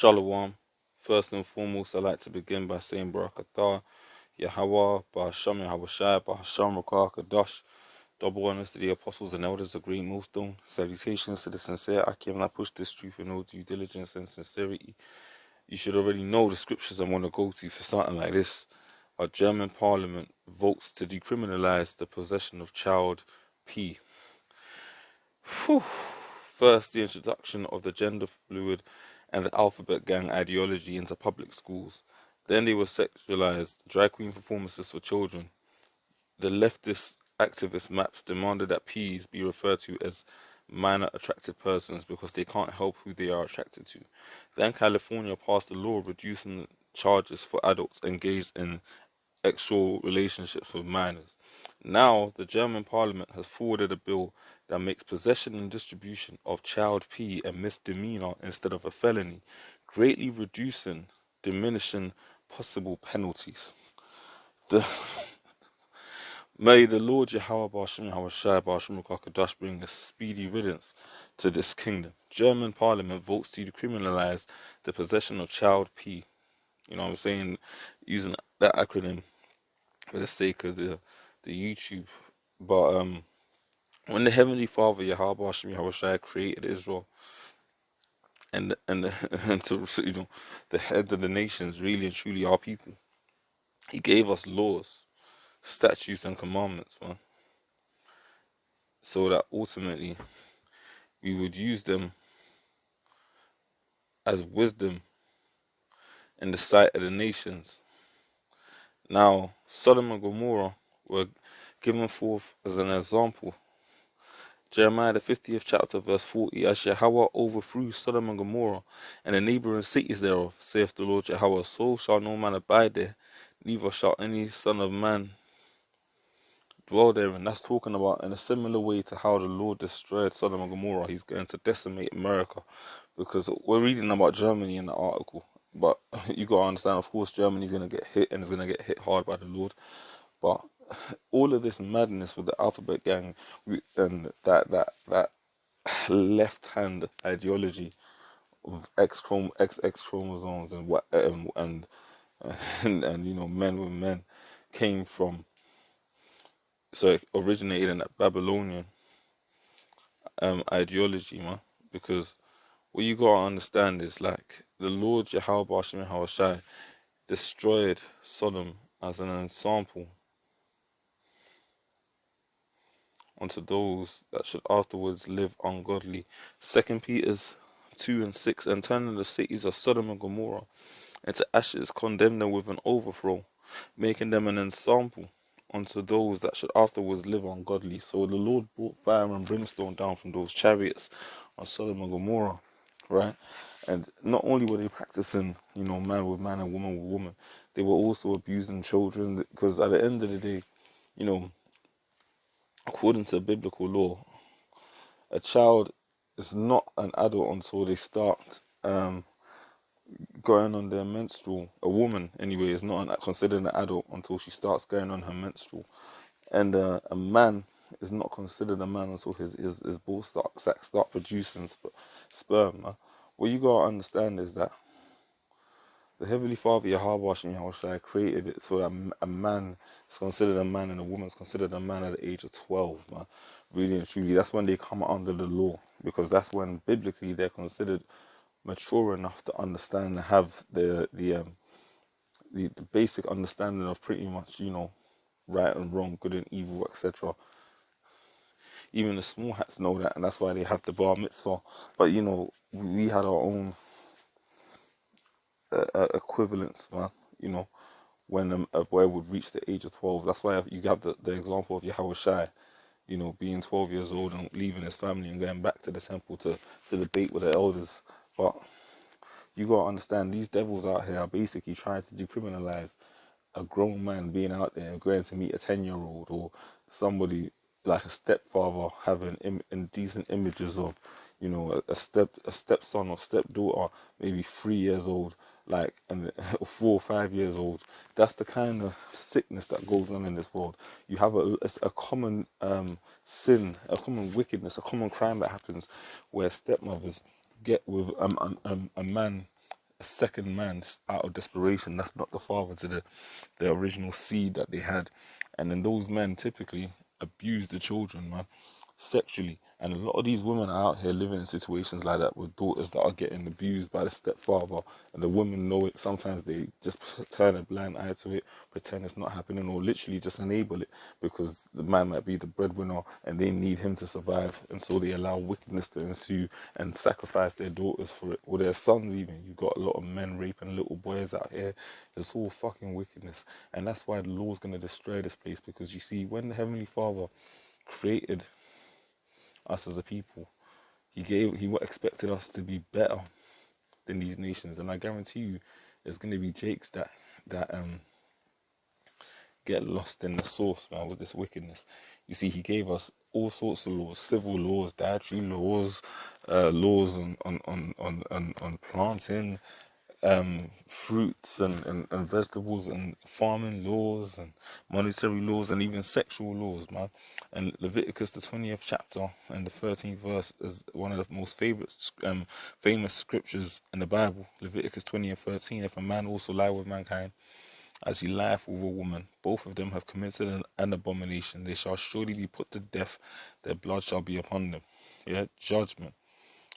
Shalom. First and foremost, I'd like to begin by saying Barakatah, Yahweh, Bahasham Yahushai, Bahasham Rakah Kadash. Double honors to the apostles and elders of Great Millstone. Salutations to the sincere Akim. I push this truth in all due diligence and sincerity. You should already know the scriptures I want to go to for something like this. Our German parliament votes to decriminalize the possession of child P. Whew. First, the introduction of the gender fluid and the alphabet gang ideology into public schools. Then they were sexualized, drag queen performances for children. The leftist activist maps demanded that P's be referred to as minor attracted persons because they can't help who they are attracted to. Then California passed a law reducing charges for adults engaged in sexual relationships with minors. Now, the German parliament has forwarded a bill that makes possession and distribution of child P a misdemeanor instead of a felony, greatly diminishing possible penalties. The May the Lord Yahweh Bashim Hawashai Bashim Kakadash bring a speedy riddance to this kingdom. German parliament votes to decriminalize the possession of child P. You know what I'm saying? Using that acronym for the sake of the YouTube. But when the Heavenly Father Yahweh Hashem Yahushua created Israel and and to the head of the nations, really and truly our people, He gave us laws, statutes, and commandments, man, so that ultimately we would use them as wisdom in the sight of the nations. Now, Sodom and Gomorrah were given forth as an example. Jeremiah the 50th chapter, verse 40, as Yahweh overthrew Sodom and Gomorrah and the neighboring cities thereof, saith the Lord Yahweh, so shall no man abide there, neither shall any son of man dwell there. And that's talking about in a similar way to how the Lord destroyed Sodom and Gomorrah. He's going to decimate America, because we're reading about Germany in the article, but you got to understand, of course, Germany's going to get hit, and it's going to get hit hard by the Lord. But all of this madness with the alphabet gang and that left hand ideology of XX chromosomes and what and men with men came from, so it originated in that Babylonian ideology, man. Because what you gotta understand is, like, the Lord Yahweh Bashim Hawashai destroyed Sodom as an example unto those that should afterwards live ungodly. 2 Peter 2:6, and turning the cities of Sodom and Gomorrah into ashes, condemn them with an overthrow, making them an example unto those that should afterwards live ungodly. So the Lord brought fire and brimstone down from those chariots on Sodom and Gomorrah, right? And not only were they practicing, man with man and woman with woman, they were also abusing children, because at the end of the day, you know, according to biblical law, a child is not an adult until they start going on their menstrual. A woman, anyway, is not considered an adult until she starts going on her menstrual. And a man is not considered a man until his ball sack start producing sperm. What you gotta understand is that the Heavenly Father, Yahweh Shai, created it so that a man is considered a man and a woman is considered a man at the age of 12, man. Really and truly, that's when they come under the law, because that's when biblically they're considered mature enough to understand and have the basic understanding of pretty much, right and wrong, good and evil, etc. Even the small hats know that, and that's why they have the bar mitzvah. But we had our own equivalence, man. When a boy would reach the age of 12, that's why you have the example of Yahweh Shai, being 12 years old and leaving his family and going back to the temple to debate with the elders. But you gotta understand, these devils out here are basically trying to decriminalize a grown man being out there going to meet a 10-year-old, or somebody like a stepfather having indecent images of, a stepson or stepdaughter, maybe 3 years old, like, and 4 or 5 years old. That's the kind of sickness that goes on in this world. You have a common sin, a common wickedness, a common crime that happens where stepmothers get with a man a second man out of desperation. That's not the father to the original seed that they had. And then those men typically abuse the children, man, sexually. And a lot of these women are out here living in situations like that with daughters that are getting abused by the stepfather, and the women know it. Sometimes they just turn a blind eye to it, pretend it's not happening, or literally just enable it because the man might be the breadwinner and they need him to survive, and so they allow wickedness to ensue and sacrifice their daughters for it, or their sons even. You've got a lot of men raping little boys out here. It's all fucking wickedness, and that's why the law's going to destroy this place, because you see, when the Heavenly Father created us as a people, he expected us to be better than these nations, and I guarantee you, there's going to be Jakes that get lost in the source, man, with this wickedness. You see, he gave us all sorts of laws, civil laws, dietary laws, laws on planting, fruits and vegetables, and farming laws and monetary laws, and even sexual laws, man. And Leviticus, the 20th chapter and the 13th verse, is one of the most famous scriptures in the Bible. Leviticus 20 and 13: if a man also lie with mankind as he lieth with a woman, both of them have committed an abomination. They shall surely be put to death. Their blood shall be upon them. Yeah, judgment,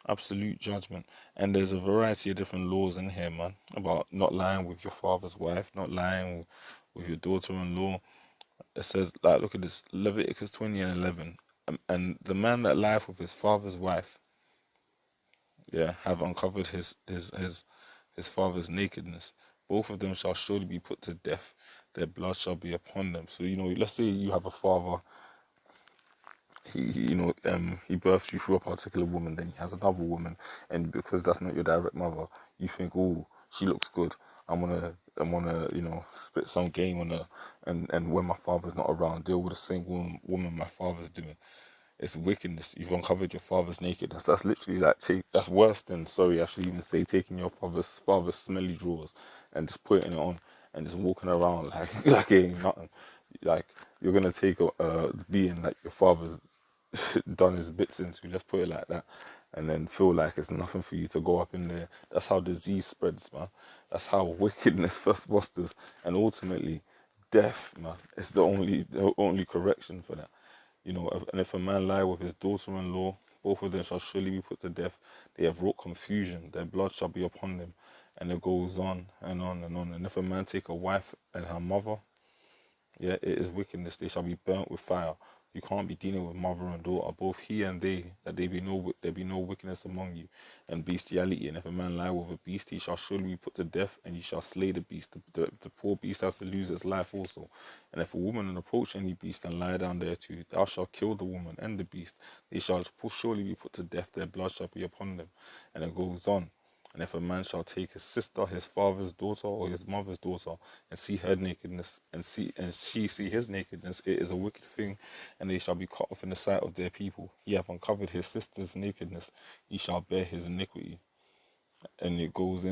absolute judgment. And there's a variety of different laws in here, man, about not lying with your father's wife, not lying with your daughter-in-law. It says, like, look at this, Leviticus 20 and 11. And the man that lieth with his father's wife, yeah, have uncovered his father's nakedness. Both of them shall surely be put to death. Their blood shall be upon them. So, let's say you have a father, he births you through a particular woman, then he has another woman, and because that's not your direct mother, you think, oh, she looks good. I'm gonna, spit some game on her, and when my father's not around, deal with the same woman my father's doing. It's wickedness. You've uncovered your father's nakedness. That's literally like that's worse than, sorry, I should even say, taking your father's smelly drawers and just putting it on and just walking around like like it ain't nothing. Like, you're gonna take being like your father's done his bits into, let's put it like that, and then feel like it's nothing for you to go up in there. That's how disease spreads, man. That's how wickedness first fosters, and ultimately death, man. It's the only correction for that. And if a man lie with his daughter-in-law, both of them shall surely be put to death. They have wrought confusion, their blood shall be upon them. And it goes on and on and on. And if a man take a wife and her mother, yeah, it is wickedness. They shall be burnt with fire. You can't be dealing with mother and daughter, both he and they, that there be no wickedness among you, and bestiality. And if a man lie with a beast, he shall surely be put to death, and you shall slay the beast. The poor beast has to lose its life also. And if a woman approach any beast and lie down thereto, thou shalt kill the woman and the beast. They shall surely be put to death. Their blood shall be upon them. And it goes on. And if a man shall take his sister, his father's daughter, or his mother's daughter, and see her nakedness, and she see his nakedness, it is a wicked thing, and they shall be cut off in the sight of their people. He hath uncovered his sister's nakedness, he shall bear his iniquity. And it goes in